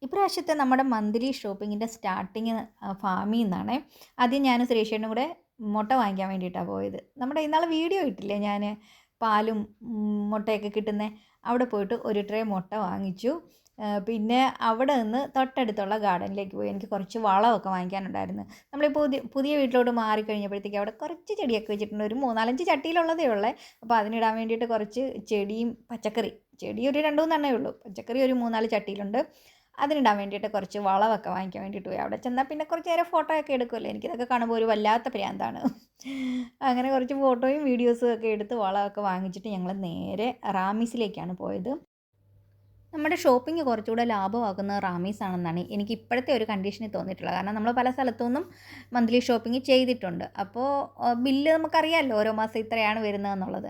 ഇപ്രാവശ്യത്തെ നമ്മുടെ monthly ഷോപ്പിങ്ങിൻ്റെ starting ഫാമിൽ നിന്നാണേ. ആദ്യം ഞാനും സുരേഷേട്ടനും കൂടെ മുട്ട വാങ്ങിക്കാൻ വേണ്ടിയിട്ടാണ് പോയത്. നമ്മുടെ ഇന്നാളെ വീഡിയോ ഇട്ടില്ലേ ഞാൻ, പാലും മുട്ടയൊക്കെ കിട്ടുന്നത്. അവിടെ പോയിട്ട് ഒരു ട്രേ മുട്ട വാങ്ങിച്ചു. പിന്നെ അവിടെ നിന്ന് തൊട്ടടുത്തുള്ള ഗാർഡനിലേക്ക് പോയി. എനിക്ക് കുറച്ച് വളമൊക്കെ വാങ്ങിക്കാനുണ്ടായിരുന്നു. നമ്മൾ പുതിയ വീട്ടിലോട്ട് മാറിക്കഴിഞ്ഞപ്പോഴത്തേക്ക് അവിടെ കുറച്ച് ചെടിയൊക്കെ വെച്ചിട്ടുണ്ട്. ഒരു 3-4 ചട്ടിയിലുള്ളതേ ഉള്ളേ. അപ്പോൾ അതിനിടാൻ വേണ്ടിയിട്ട് കുറച്ച് ചെടിയും പച്ചക്കറി, ചെടി ഒരു 2-3 ഉള്ളൂ, പച്ചക്കറി ഒരു 3-4 ചട്ടിയിലുണ്ട്. അതിനിടാൻ വേണ്ടിയിട്ട് കുറച്ച് വളമൊക്കെ വാങ്ങിക്കാൻ വേണ്ടിയിട്ട് പോയി. അവിടെ ചെന്നാൽ പിന്നെ കുറച്ച് നേരം ഫോട്ടോ ഒക്കെ എടുക്കുമല്ലോ. എനിക്കിതൊക്കെ കാണുമ്പോൾ ഒരു വല്ലാത്ത പ്രാന്താണ്. അങ്ങനെ കുറച്ച് ഫോട്ടോയും വീഡിയോസും ഒക്കെ എടുത്ത് വളമൊക്കെ വാങ്ങിച്ചിട്ട് ഞങ്ങൾ നേരെ റാമീസിലേക്കാണ് പോയത്. നമ്മുടെ ഷോപ്പിംഗ് കുറച്ചുകൂടെ ലാഭമാക്കുന്നത് റാമീസ് ആണെന്നാണ് എനിക്ക് ഇപ്പോഴത്തെ ഒരു കണ്ടീഷനിൽ തോന്നിയിട്ടുള്ളത്. കാരണം നമ്മൾ പല സ്ഥലത്തുനിന്നും മന്ത്ലി ഷോപ്പിംഗ് ചെയ്തിട്ടുണ്ട്. അപ്പോൾ ബില്ല് നമുക്കറിയാമല്ലോ ഓരോ മാസം ഇത്രയാണ് വരുന്നതെന്നുള്ളത്.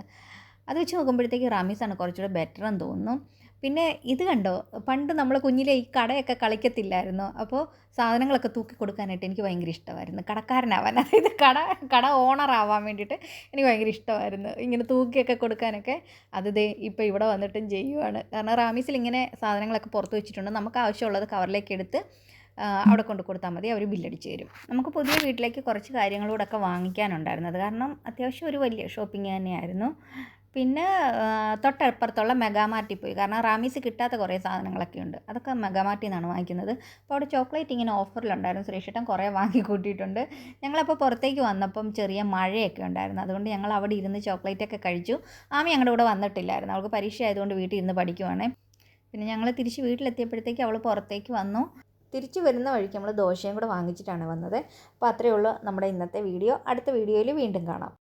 അത് വെച്ച് നോക്കുമ്പോഴത്തേക്ക് റാമീസാണ് കുറച്ചുകൂടെ ബെറ്റർ എന്ന് തോന്നുന്നു. പിന്നെ ഇത് കണ്ടോ, പണ്ട് നമ്മൾ കുഞ്ഞിലെ ഈ കടയൊക്കെ കളിക്കത്തില്ലായിരുന്നു. അപ്പോൾ സാധനങ്ങളൊക്കെ തൂക്കി കൊടുക്കാനായിട്ട് എനിക്ക് ഭയങ്കര ഇഷ്ടമായിരുന്നു. കടക്കാരനാവാൻ, അതായത് കട ഓണറാവാൻ വേണ്ടിയിട്ട് എനിക്ക് ഭയങ്കര ഇഷ്ടമായിരുന്നു ഇങ്ങനെ തൂക്കിയൊക്കെ കൊടുക്കാനൊക്കെ. അത് ദേ ഇപ്പോൾ ഇവിടെ വന്നിട്ടും ചെയ്യുവാണ്. കാരണം റാമീസിൽ ഇങ്ങനെ സാധനങ്ങളൊക്കെ പുറത്ത് വെച്ചിട്ടുണ്ട്. നമുക്ക് ആവശ്യമുള്ളത് കവറിലേക്ക് എടുത്ത് അവിടെ കൊണ്ട് കൊടുത്താൽ മതി, അവർ ബില്ലടിച്ച് തരും. നമുക്ക് പുതിയ വീട്ടിലേക്ക് കുറച്ച് കാര്യങ്ങളൂടൊക്കെ വാങ്ങിക്കാനുണ്ടായിരുന്നു. അത് കാരണം അത്യാവശ്യം ഒരു വലിയ ഷോപ്പിംഗ് തന്നെയായിരുന്നു. പിന്നെ തൊട്ടപ്പുറത്തുള്ള മെഗാമാർട്ടിൽ പോയി. കാരണം റാമീസ് കിട്ടാത്ത കുറേ സാധനങ്ങളൊക്കെ ഉണ്ട്. അതൊക്കെ മെഗാമാർട്ടിൽ നിന്നാണ് വാങ്ങിക്കുന്നത്. അപ്പോൾ അവിടെ ചോക്ലേറ്റ് ഇങ്ങനെ ഓഫറിലുണ്ടായിരുന്നു. സുരേഷേട്ടൻ കുറേ വാങ്ങി കൂട്ടിയിട്ടുണ്ട്. ഞങ്ങളപ്പോൾ പുറത്തേക്ക് വന്നപ്പം ചെറിയ മഴയൊക്കെ ഉണ്ടായിരുന്നു. അതുകൊണ്ട് ഞങ്ങൾ അവിടെ ഇരുന്ന് ചോക്ലേറ്റൊക്കെ കഴിച്ചു. ആമി ഞങ്ങളുടെ കൂടെ വന്നിട്ടില്ലായിരുന്നു. അവൾക്ക് പരീക്ഷ ആയതുകൊണ്ട് വീട്ടിൽ ഇരുന്ന് പഠിക്കുവാണ്. പിന്നെ ഞങ്ങൾ തിരിച്ച് വീട്ടിലെത്തിയപ്പോഴത്തേക്ക് അവൾ പുറത്തേക്ക് വന്നു. തിരിച്ചു വരുന്ന വഴിക്ക് നമ്മൾ ദോശയും കൂടെ വാങ്ങിച്ചിട്ടാണ് വന്നത്. അപ്പോൾ അത്രയേ ഉള്ളൂ നമ്മുടെ ഇന്നത്തെ വീഡിയോ. അടുത്ത വീഡിയോയിൽ വീണ്ടും കാണാം.